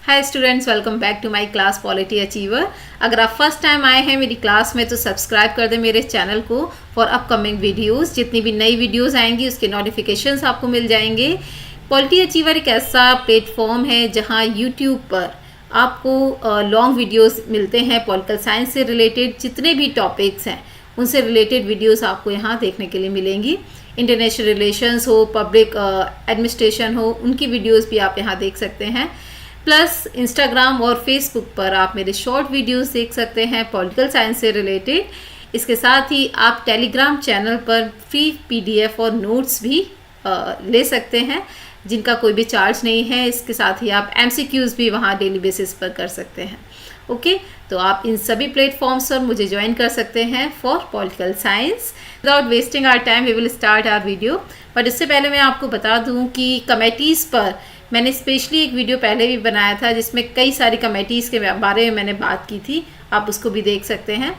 Hi students, welcome back to my class polity achiever. अगर आप first time आए हैं मेरी क्लास में तो सब्सक्राइब कर दें मेरे चैनल को फॉर अपकमिंग वीडियोस। जितनी भी नई वीडियोस आएंगी उसके नोटिफिकेशंस आपको मिल जाएंगे। पॉलिटी अचीवर एक ऐसा प्लेटफॉर्म है जहां यूट्यूब पर आपको लॉन्ग वीडियोस मिलते हैं। पॉलिटिकल साइंस से रिलेटेड जितने भी टॉपिक्स हैं उनसे रिलेटेड वीडियोस आपको यहाँ देखने के लिए मिलेंगी। इंटरनेशनल रिलेशंस हो, पब्लिक एडमिनिस्ट्रेशन हो, उनकी वीडियोस भी आप यहाँ देख सकते हैं। प्लस इंस्टाग्राम और फेसबुक पर आप मेरे शॉर्ट वीडियोस देख सकते हैं पॉलिटिकल साइंस से रिलेटेड। इसके साथ ही आप टेलीग्राम चैनल पर फ्री पीडीएफ और नोट्स भी ले सकते हैं जिनका कोई भी चार्ज नहीं है। इसके साथ ही आप एमसीक्यूज़ भी वहाँ डेली बेसिस पर कर सकते हैं। ओके, तो आप इन सभी प्लेटफॉर्म्स पर मुझे ज्वाइन कर सकते हैं for political science. Without wasting our time we will start our video. But इससे पहले मैं आपको बता दूं कि कमेटीज़ पर मैंने स्पेशली एक वीडियो पहले भी बनाया था जिसमें कई सारी कमेटीज़ के बारे में मैंने बात की थी, आप उसको भी देख सकते हैं।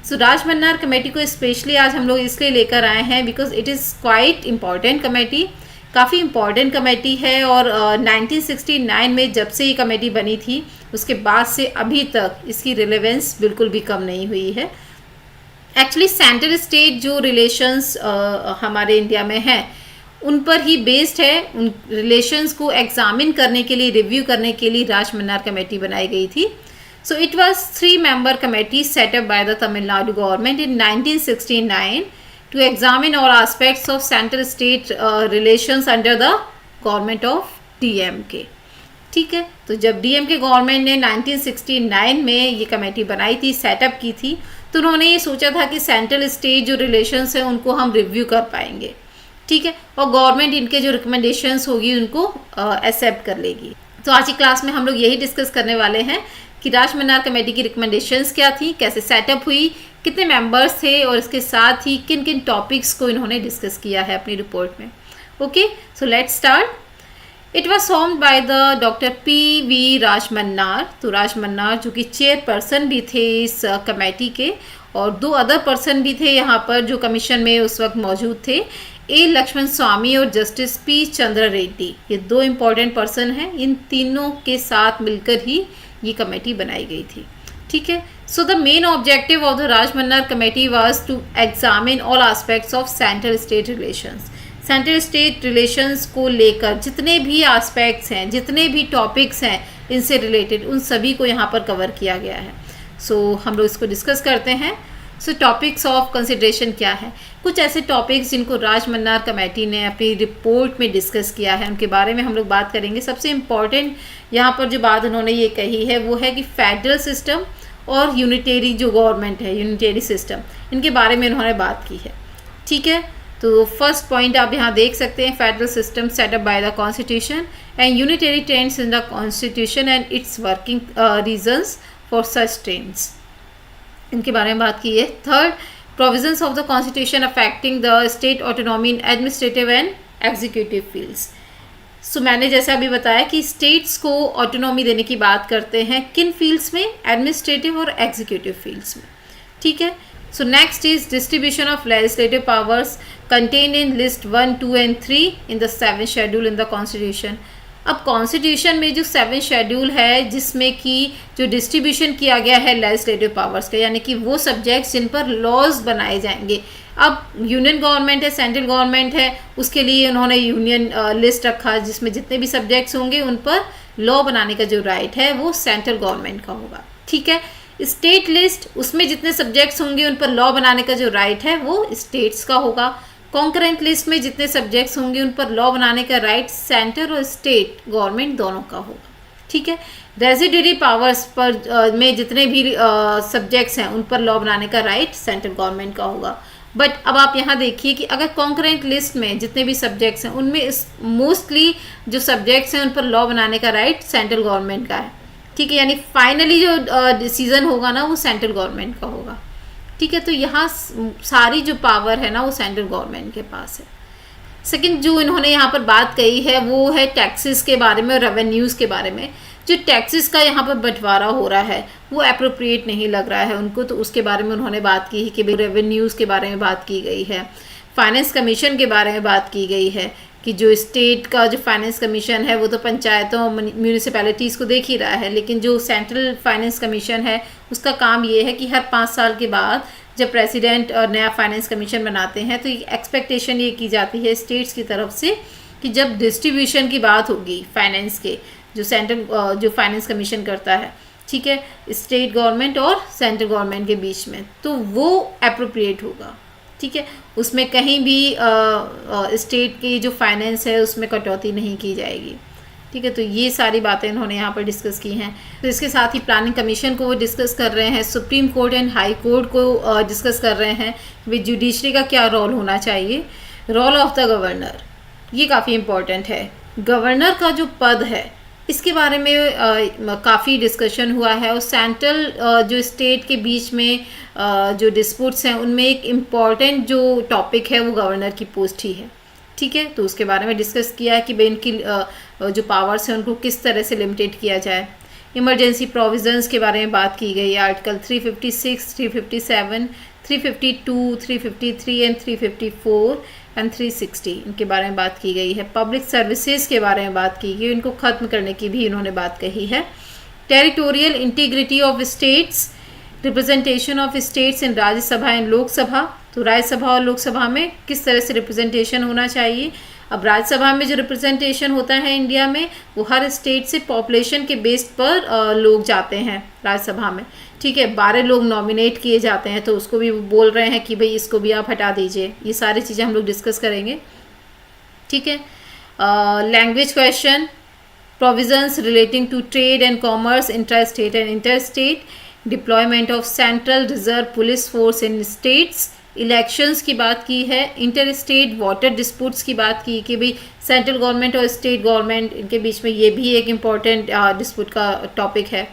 सो राजमन्नार कमेटी को स्पेशली आज हम लोग इसलिए लेकर आए हैं because it is quite important committee, काफ़ी इम्पॉर्टेंट कमेटी है। और 1969 में जब से ये कमेटी बनी थी उसके बाद से अभी तक इसकी रिलेवेंस बिल्कुल भी कम नहीं हुई है। एक्चुअली सेंट्रल स्टेट जो रिलेशंस हमारे इंडिया में हैं उन पर ही बेस्ड है। उन रिलेशंस को एग्जामिन करने के लिए, रिव्यू करने के लिए राजमन्नार कमेटी बनाई गई थी। So it was 3 member committee set up by the Tamil Nadu government in 1969 to examine all aspects of central state relations under the government of DMK. ठीक है, तो जब डीएमके गवर्नमेंट ने 1969 में ये कमेटी बनाई थी, सेटअप की थी, तो उन्होंने ये सोचा था कि सेंट्रल स्टेट जो रिलेशंस हैं उनको हम रिव्यू कर पाएंगे। ठीक है, और गवर्नमेंट इनके जो रिकमेंडेशंस होगी उनको एक्सेप्ट कर लेगी। तो आज की क्लास में हम लोग यही डिस्कस करने वाले हैं कि राजमन्नार कमेटी की रिकमेंडेशंस क्या थी, कैसे सेटअप हुई, कितने मेंबर्स थे और इसके साथ ही किन किन टॉपिक्स को इन्होंने डिस्कस किया है अपनी रिपोर्ट में। Okay, so let's start. It was formed by the doctor P V. Rajamannar. तो राजमन्नार जो कि चेयरपर्सन भी थे इस कमेटी के, और 2 अदर पर्सन भी थे यहाँ पर जो कमीशन में उस वक्त मौजूद थे, ए लक्ष्मण स्वामी और जस्टिस पी चंद्र रेड्डी। ये 2 इम्पॉर्टेंट पर्सन हैं। इन तीनों के साथ मिलकर ही ये कमेटी बनाई गई थी। ठीक है, so the main objective of the Rajamannar committee was to examine all aspects of central state relations. Central state relations को लेकर जितने भी एस्पेक्ट्स हैं, जितने भी टॉपिक्स हैं इनसे रिलेटेड, उन सभी को यहाँ पर कवर किया गया है। सो हम लोग इसको डिस्कस करते हैं। सो टॉपिक्स ऑफ कंसिडरेशन क्या है? कुछ ऐसे टॉपिक्स जिनको राजमन्नार कमेटी ने अपनी रिपोर्ट में डिस्कस किया है उनके बारे में हम लोग बात करेंगे। सबसे इम्पॉर्टेंट यहाँ पर जो बात उन्होंने ये कही है वो है कि फेडरल सिस्टम और यूनिटेरी जो गवर्नमेंट है, यूनिटेरी सिस्टम, इनके बारे में उन्होंने बात की है। ठीक है, तो फर्स्ट पॉइंट आप यहाँ देख सकते हैं, federal system setup by the constitution and unitary trends in the constitution and its working reasons for such trends, इनके बारे में बात की है। Third, provisions of the constitution affecting the state autonomy in administrative and executive fields. So मैंने जैसा अभी बताया कि स्टेट्स को ऑटोनॉमी देने की बात करते हैं किन फील्ड्स में? एडमिनिस्ट्रेटिव और एग्जीक्यूटिव फील्ड्स में। ठीक है, so next is distribution of legislative powers contained in list 1, 2 and 3 in the 7th schedule in the constitution. अब कॉन्स्टिट्यूशन में जो 7th शेड्यूल है जिसमें कि जो डिस्ट्रीब्यूशन किया गया है लेजिस्लेटिव पावर्स का, यानी कि वो सब्जेक्ट्स जिन पर लॉज बनाए जाएंगे। अब यूनियन गवर्नमेंट है, सेंट्रल गवर्नमेंट है, उसके लिए उन्होंने यूनियन लिस्ट रखा जिसमें जितने भी सब्जेक्ट्स होंगे उन पर लॉ बनाने का जो राइट है वो सेंट्रल गवर्नमेंट का होगा। ठीक है, स्टेट लिस्ट, उसमें जितने सब्जेक्ट्स होंगे उन पर लॉ बनाने का जो राइट है वो स्टेट्स का होगा। कॉन्करेंट लिस्ट में जितने सब्जेक्ट्स होंगे उन पर लॉ बनाने का राइट सेंटर और स्टेट गवर्नमेंट दोनों का होगा। ठीक है, रेजिडरी पावर्स पर में जितने भी सब्जेक्ट्स हैं उन पर लॉ बनाने का राइट सेंट्रल गवर्नमेंट का होगा। बट अब आप यहाँ देखिए कि अगर कॉन्करेंट लिस्ट में जितने भी सब्जेक्ट्स हैं उनमें मोस्टली जो सब्जेक्ट्स हैं उन पर लॉ बनाने का राइट सेंट्रल गवर्नमेंट का है। ठीक है, यानी फाइनली जो डिसीजन होगा ना वो सेंट्रल गवर्नमेंट का होगा। ठीक है, तो यहाँ सारी जो पावर है ना वो सेंट्रल गवर्नमेंट के पास है। सेकंड जो इन्होंने यहाँ पर बात कही है वो है टैक्सेस के बारे में और रेवेन्यूज़ के बारे में। जो टैक्सेस का यहाँ पर बंटवारा हो रहा है वो एप्रोप्रिएट नहीं लग रहा है उनको, तो उसके बारे में उन्होंने बात की है कि रेवेन्यूज़ के बारे में बात की गई है, फाइनेंस कमीशन के बारे में बात की गई है कि जो स्टेट का जो फाइनेंस कमीशन है वो तो पंचायतों म्यूनिसिपैलिटीज़ को देख ही रहा है, लेकिन जो सेंट्रल फाइनेंस कमीशन है उसका काम ये है कि हर 5 साल के बाद जब प्रेसिडेंट और नया फाइनेंस कमीशन बनाते हैं तो एक्सपेक्टेशन ये की जाती है स्टेट्स की तरफ से कि जब डिस्ट्रीब्यूशन की बात होगी फाइनेंस के, जो सेंट्रल जो फाइनेंस कमीशन करता है, ठीक है, स्टेट गवर्नमेंट और सेंट्रल गवर्नमेंट के बीच में, तो वो अप्रोप्रिएट होगा, ठीक है, उसमें कहीं भी स्टेट की जो फाइनेंस है उसमें कटौती नहीं की जाएगी, ठीक है। तो ये सारी बातें इन्होंने यहाँ पर डिस्कस की हैं। तो इसके साथ ही प्लानिंग कमीशन को वो डिस्कस कर रहे हैं, supreme court and high court को डिस्कस कर रहे हैं कि जुडिशरी का क्या रोल होना चाहिए। रोल ऑफ द गवर्नर, ये काफ़ी इम्पोर्टेंट है। गवर्नर का जो पद है इसके बारे में काफ़ी डिस्कशन हुआ है, और सेंट्रल जो स्टेट के बीच में जो डिस्प्यूट्स हैं उनमें एक इम्पॉर्टेंट जो टॉपिक है वो गवर्नर की पोस्ट ही है, ठीक है। तो उसके बारे में डिस्कस किया है कि भाई इनकी जो पावर्स हैं उनको किस तरह से लिमिटेड किया जाए। इमरजेंसी प्रोविजंस के बारे में बात की गई, आर्टिकल 356, 357, 352, 353 एंड 354 एंड 360 इनके बारे में बात की गई है। पब्लिक सर्विसेज के बारे में बात की गई, इनको ख़त्म करने की भी इन्होंने बात कही है। Territorial integrity of states, representation of states in Rajya Sabha and Lok Sabha, तो राज्यसभा और लोकसभा में किस तरह से रिप्रेजेंटेशन होना चाहिए। अब राज्यसभा में जो रिप्रेजेंटेशन होता है इंडिया में वो हर स्टेट से पॉपुलेशन के बेस पर लोग जाते हैं राज्यसभा में, ठीक है। 12 लोग नॉमिनेट किए जाते हैं, तो उसको भी बोल रहे हैं कि भाई इसको भी आप हटा दीजिए। ये सारी चीज़ें हम लोग डिस्कस करेंगे, ठीक है। Language question, provisions relating to trade and commerce intra state and inter state, deployment of central reserve police force in states, elections की बात की है, इंटर स्टेट वाटर डिस्प्यूट्स की बात की कि भाई सेंट्रल गवर्नमेंट और स्टेट गवर्नमेंट इनके बीच में ये भी एक इम्पॉर्टेंट डिस्प्यूट का टॉपिक है।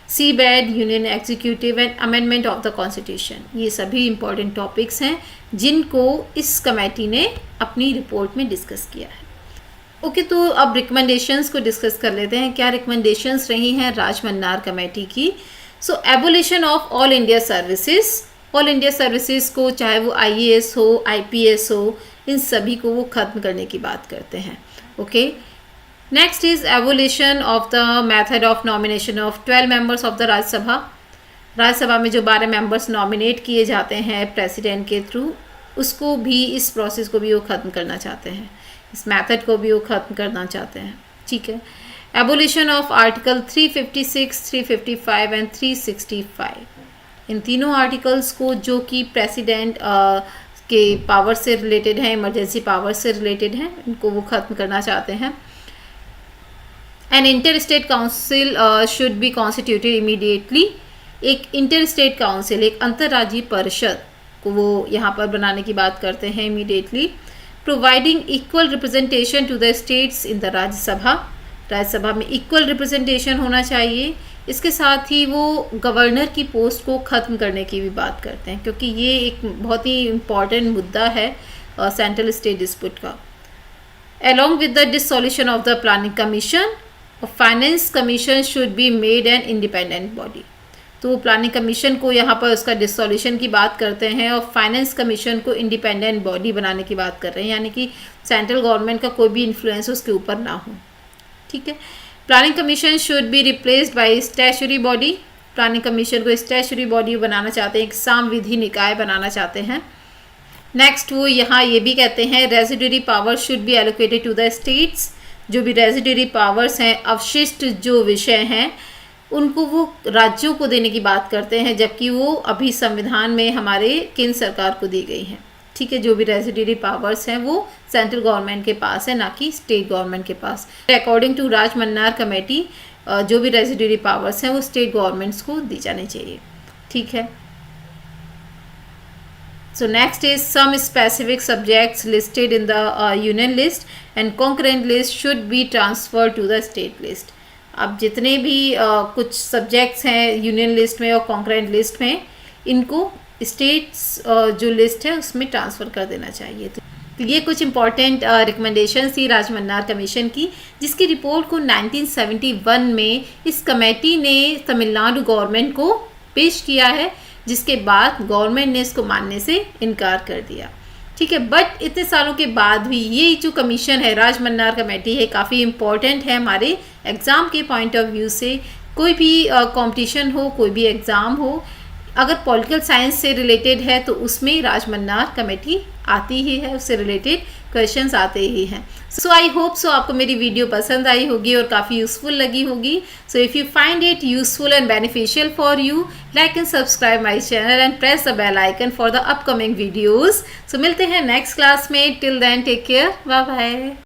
सी बैड, union executive and amendment of the constitution, ये सभी इम्पॉर्टेंट टॉपिक्स हैं जिनको इस कमेटी ने अपनी रिपोर्ट में डिस्कस किया है। ओके, तो अब रिकमेंडेशंस को डिस्कस कर लेते हैं। क्या रिकमेंडेशंस रही हैं राजमन्नार कमेटी की। So abolition of all India services, all India services को, चाहे वो IAS हो, IPS हो, इन सभी को वो ख़त्म करने की बात करते हैं। Okay, next is evolution of the method of nomination of 12 members of the Rajya Sabha. Rajya Sabha में जो 12 मेंबर्स नॉमिनेट किए जाते हैं प्रेसिडेंट के थ्रू, उसको भी, इस प्रोसेस को भी वो ख़त्म करना चाहते हैं, इस मेथड को भी वो ख़त्म करना चाहते हैं, ठीक है। एबोलिशन ऑफ आर्टिकल 356, 355 एंड 365, इन तीनों आर्टिकल्स को जो कि प्रेसिडेंट के पावर से रिलेटेड हैं, इमरजेंसी पावर से रिलेटेड हैं, इनको वो ख़त्म करना चाहते हैं। An inter state council should be constituted immediately, एक इंटर स्टेट काउंसिल, एक अंतर्राज्यीय परिषद को वो यहाँ पर बनाने की बात करते हैं immediately. Providing equal representation to the states in the Rajya Sabha, Rajya Sabha में इक्वल रिप्रेजेंटेशन होना चाहिए। इसके साथ ही वो गवर्नर की पोस्ट को ख़त्म करने की भी बात करते हैं, क्योंकि ये एक बहुत ही इम्पॉर्टेंट मुद्दा है सेंट्रल स्टेट डिस्प्यूट का। Along with the dissolution of the planning commission, finance commission should be made an independent body, तो प्लानिंग कमीशन को यहाँ पर उसका डिसॉल्यूशन की बात करते हैं और फाइनेंस कमीशन को इंडिपेंडेंट बॉडी बनाने की बात कर रहे हैं, यानी कि सेंट्रल गवर्नमेंट का कोई भी इन्फ्लुएंस उसके ऊपर ना हो, ठीक है। Planning commission should be replaced by statutory body, planning commission को स्टैच्यूटरी बॉडी बनाना चाहते हैं, एक सामविधि निकाय बनाना चाहते हैं। नेक्स्ट वो यहाँ ये भी कहते हैं residuary power should be allocated to the states, जो भी रेजिडरी पावर्स हैं, अवशिष्ट जो विषय हैं, उनको वो राज्यों को देने की बात करते हैं, जबकि वो अभी संविधान में हमारे केंद्र सरकार को दी गई हैं, ठीक है। जो भी रेजिडरी पावर्स हैं वो सेंट्रल गवर्नमेंट के पास है, ना कि स्टेट गवर्नमेंट के पास। अकॉर्डिंग टू राजमन्नार कमेटी जो भी रेजिडरी पावर्स हैं वो स्टेट गवर्नमेंट्स को दी जानी चाहिए, ठीक है। So next is some specific subjects listed in the union list and concurrent list should be transferred to the state list. अब जितने भी कुछ सब्जेक्ट्स हैं यूनियन लिस्ट में और कॉन्करेंट लिस्ट में, इनको स्टेट्स जो लिस्ट है उसमें ट्रांसफ़र कर देना चाहिए। तो ये कुछ इंपॉर्टेंट रिकमेंडेशंस थी राजमन्नार कमीशन की, जिसकी रिपोर्ट को 1971 में इस कमेटी ने तमिलनाडु गवर्नमेंट को पेश किया है, जिसके बाद गवर्नमेंट ने इसको मानने से इनकार कर दिया, ठीक है। बट इतने सालों के बाद भी ये जो कमीशन है, राज मन्नार कमेटी है, काफ़ी इम्पोर्टेंट है हमारे एग्ज़ाम के पॉइंट ऑफ व्यू से। कोई भी कंपटीशन हो, कोई भी एग्ज़ाम हो, अगर पॉलिटिकल साइंस से रिलेटेड है तो उसमें राज मन्नार कमेटी आती ही है, उससे रिलेटेड क्वेश्चंस आते ही हैं। सो आई होप सो आपको मेरी वीडियो पसंद आई होगी और काफ़ी यूज़फुल लगी होगी। So if you find it useful and beneficial for you, like and subscribe my channel and press the bell icon for the upcoming videos. So मिलते हैं नेक्स्ट क्लास में। Till then take care, bye bye.